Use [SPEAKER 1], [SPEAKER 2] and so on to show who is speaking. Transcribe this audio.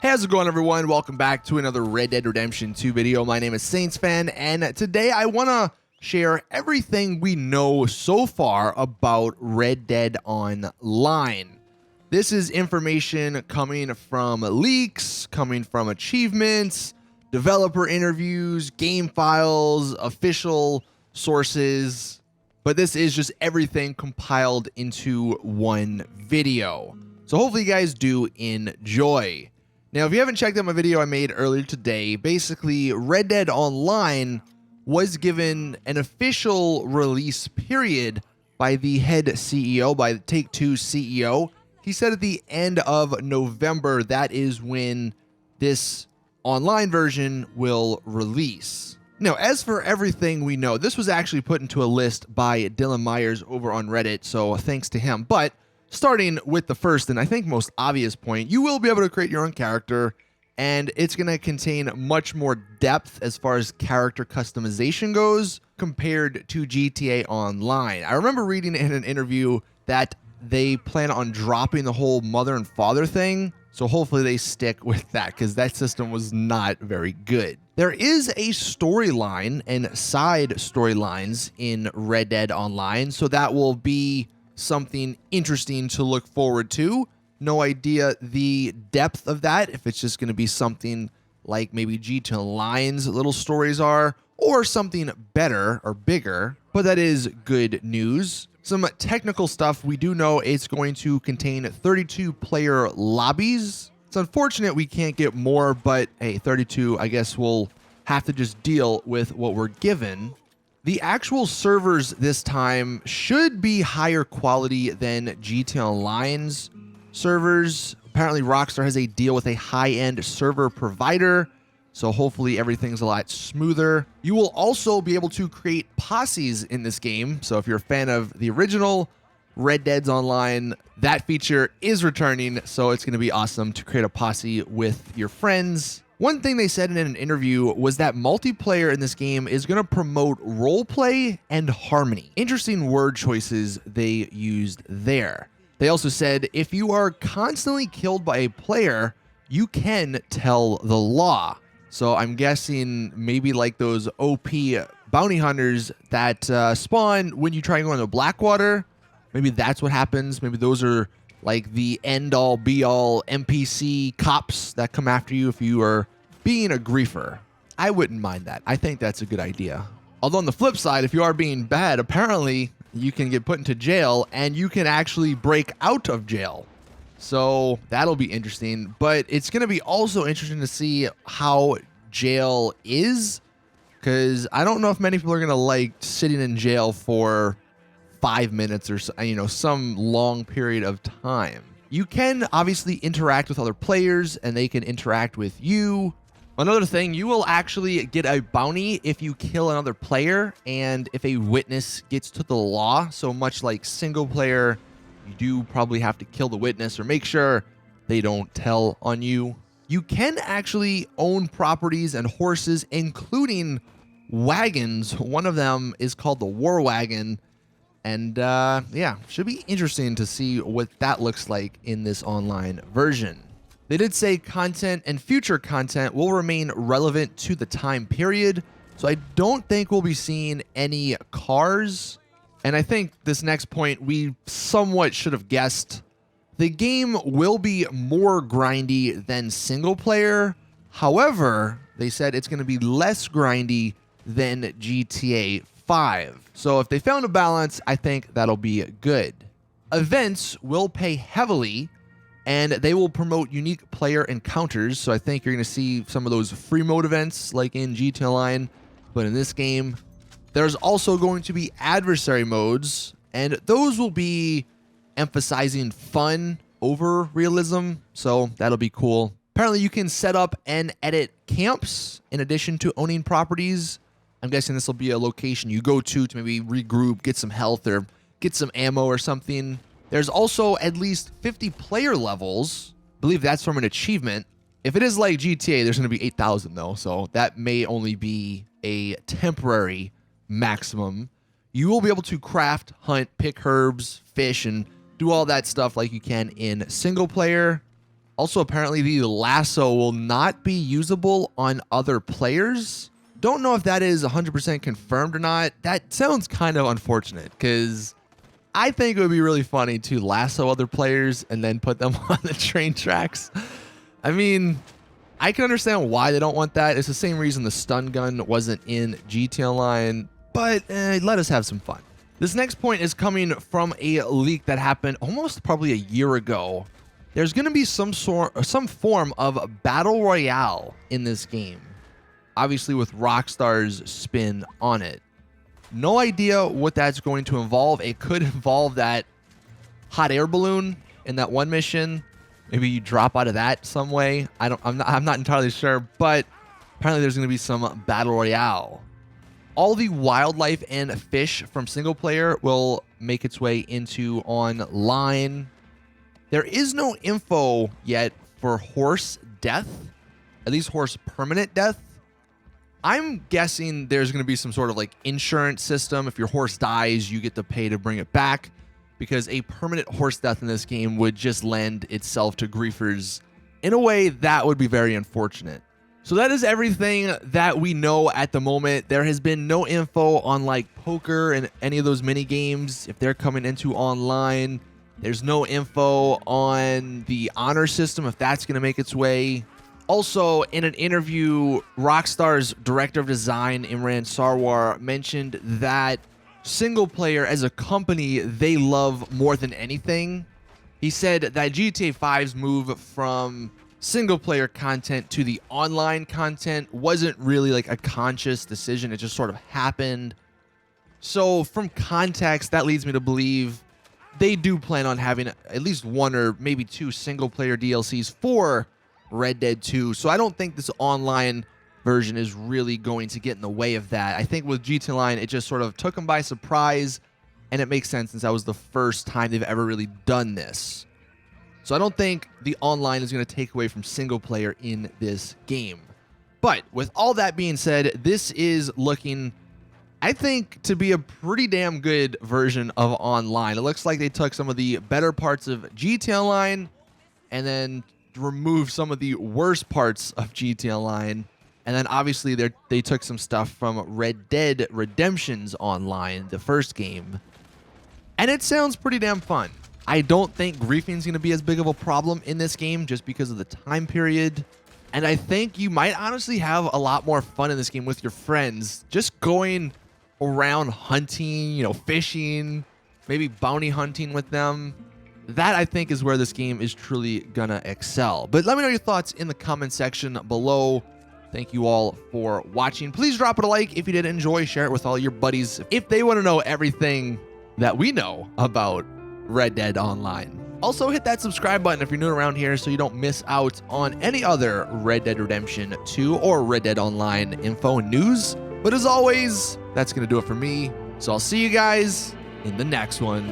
[SPEAKER 1] Hey, how's it going, everyone? Welcome back to another Red Dead Redemption 2 video. My name is SaintsFan, and today I want to share everything we know so far about Red Dead Online. This is information coming from leaks, coming from achievements, developer interviews, game files, official sources, but this is just everything compiled into one video. So hopefully you guys do enjoy. Now, if you haven't checked out my video I made earlier today, basically Red Dead Online was given an official release period by the head CEO, by the Take-Two CEO. He said at the end of November, that is when this online version will release. Now, as for everything we know, this was actually put into a list by Dylan Myers over on Reddit, so thanks to him. But starting with the first and I think most obvious point, you will be able to create your own character, and it's going to contain much more depth as far as character customization goes compared to GTA Online. I remember reading in an interview that they plan on dropping the whole mother and father thing, so hopefully they stick with that because that system was not very good. There is a storyline and side storylines in Red Dead Online, so that will be something interesting to look forward to. No idea the depth of that, if it's just going to be something like maybe GTA Online's little stories are, or something better or bigger, but that is good news. Some technical stuff, we do know it's going to contain 32 player lobbies. It's unfortunate we can't get more, but hey, 32, I guess we'll have to just deal with what we're given. The actual servers this time should be higher quality than GTA Online's servers. Apparently Rockstar has a deal with a high-end server provider, so hopefully everything's a lot smoother. You will also be able to create posses in this game, so if you're a fan of the original Red Dead's Online, that feature is returning, so it's going to be awesome to create a posse with your friends. One thing they said in an interview was that multiplayer in this game is going to promote roleplay and harmony. Interesting word choices they used there. They also said if you are constantly killed by a player, you can tell the law. So I'm guessing maybe like those OP bounty hunters that spawn when you try and go into Blackwater. Maybe that's what happens. Maybe those are like the end-all, be-all NPC cops that come after you if you are being a griefer. I wouldn't mind that. I think that's a good idea. Although on the flip side, if you are being bad, apparently you can get put into jail and you can actually break out of jail. So that'll be interesting. But it's going to be also interesting to see how jail is, because I don't know if many people are going to like sitting in jail for 5 minutes or so, some long period of time. You can obviously interact with other players and they can interact with you. Another thing, you will actually get a bounty if you kill another player and if a witness gets to the law. So much like single player, you do probably have to kill the witness or make sure they don't tell on you. You can actually own properties and horses, including wagons. One of them is called the War Wagon. And yeah, should be interesting to see what that looks like in this online version. They did say content and future content will remain relevant to the time period. So I don't think we'll be seeing any cars. And I think this next point we somewhat should have guessed. The game will be more grindy than single player. However, they said it's going to be less grindy than GTA 5. So if they found a balance, I think that'll be good. Events will pay heavily, and they will promote unique player encounters. So I think you're going to see some of those free mode events like in GTA Online, but in this game, there's also going to be adversary modes, and those will be emphasizing fun over realism. So that'll be cool. Apparently you can set up and edit camps in addition to owning properties. I'm guessing this will be a location you go to maybe regroup, get some health, or get some ammo or something. There's also at least 50 player levels. I believe that's from an achievement. If it is like GTA, there's going to be 8,000 though, so that may only be a temporary maximum. You will be able to craft, hunt, pick herbs, fish, and do all that stuff like you can in single player. Also, apparently the lasso will not be usable on other players. Don't know if that is 100% confirmed or not. That sounds kind of unfortunate because I think it would be really funny to lasso other players and then put them on the train tracks. I mean, I can understand why they don't want that. It's the same reason the stun gun wasn't in GT Online, but let us have some fun. This next point is coming from a leak that happened almost probably a year ago. There's going to be some form of battle royale in this game, obviously with Rockstar's spin on it. No idea what that's going to involve. It could involve that hot air balloon in that one mission. Maybe you drop out of that some way. I'm not entirely sure, but apparently there's going to be some battle royale. All the wildlife and fish from single player will make its way into online. There is no info yet for horse death, at least horse permanent death. I'm guessing there's going to be some sort of like insurance system. If your horse dies, you get to pay to bring it back, because a permanent horse death in this game would just lend itself to griefers in a way that would be very unfortunate. So that is everything that we know at the moment. There has been no info on like poker and any of those mini games, if they're coming into online. There's no info on the honor system, if that's going to make its way. Also, in an interview, Rockstar's director of design, Imran Sarwar, mentioned that single player as a company, they love more than anything. He said that GTA 5's move from single player content to the online content wasn't really like a conscious decision. It just sort of happened. So from context, that leads me to believe they do plan on having at least one or maybe two single player DLCs for Red Dead 2. So I don't think this online version is really going to get in the way of that. I think with GT Online, it just sort of took them by surprise, and it makes sense since that was the first time they've ever really done this. So I don't think the online is going to take away from single player in this game. But with all that being said, this is looking, I think, to be a pretty damn good version of online. It looks like they took some of the better parts of GT Online and then removed some of the worst parts of GT Online. And then obviously they took some stuff from Red Dead Redemption's Online, the first game. And it sounds pretty damn fun. I don't think griefing is going to be as big of a problem in this game just because of the time period. And I think you might honestly have a lot more fun in this game with your friends, just going around hunting, fishing, maybe bounty hunting with them. That, I think, is where this game is truly gonna excel. But let me know your thoughts in the comment section below. Thank you all for watching. Please drop it a like if you did enjoy. Share it with all your buddies if they want to know everything that we know about Red Dead Online. Also, hit that subscribe button if you're new around here so you don't miss out on any other Red Dead Redemption 2 or Red Dead Online info and news. But as always, that's going to do it for me. So I'll see you guys in the next one.